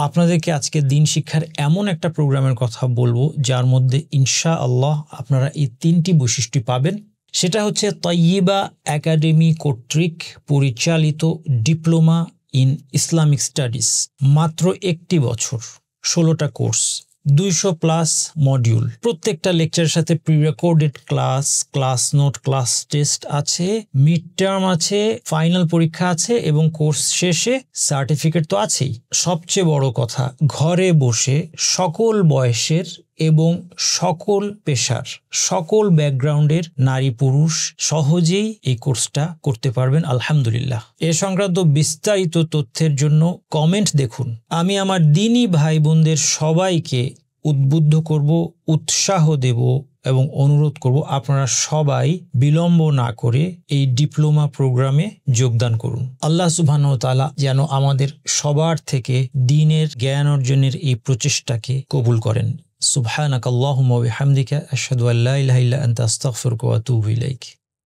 আপনাদেরকে আজকে দিন শিক্ষার এমন একটা প্রোগ্রামের কথা বলবো যার মধ্যে ইনশাআল্লাহ আপনারা এই 3টি বৈশিষ্ট্য পাবেন। সেটা হচ্ছে তয়্যিবা একাডেমি কর্তৃক পরিচালিত ডিপ্লোমা ইন ইসলামিক স্টাডিজ। মাত্র 1টি বছর, 16টা কোর্স, 200+ মডিউল, প্রত্যেকটা লেকচারের সাথে pre recorded class note, class test আছে, মিড টার্ম আছে, ফাইনাল পরীক্ষা আছে এবং কোর্স শেষে সার্টিফিকেট তো আছেই। সবচেয়ে বড় কথা, ঘরে বসে সকল বয়সের এবং সকল পেশার, সকল ব্যাকগ্রাউন্ডের নারী পুরুষ সহজেই এই কোর্সটা করতে পারবেন আলহামদুলিল্লাহ। এ সংক্রান্ত বিস্তারিত তথ্যের জন্য কমেন্ট দেখুন। আমি আমার দ্বীনী ভাই বোনদের সবাইকে উদ্বুদ্ধ করব, উৎসাহ দেব এবং অনুরোধ করব আপনারা সবাই বিলম্ব না করে এই ডিপ্লোমা প্রোগ্রামে যোগদান করুন। আল্লাহ সুবহানাহু ওয়া তাআলা যেন আমাদের সবার থেকে দ্বীনের জ্ঞান অর্জনের এই প্রচেষ্টাকে কবুল করেন। সুবহানাকাল্লাহুম্মা ওয়া বিহামদিকা আশহাদু আল্লা ইলাহা ইল্লা আনতা আস্তাগফিরুকা ওয়া আতুবু ইলাইক।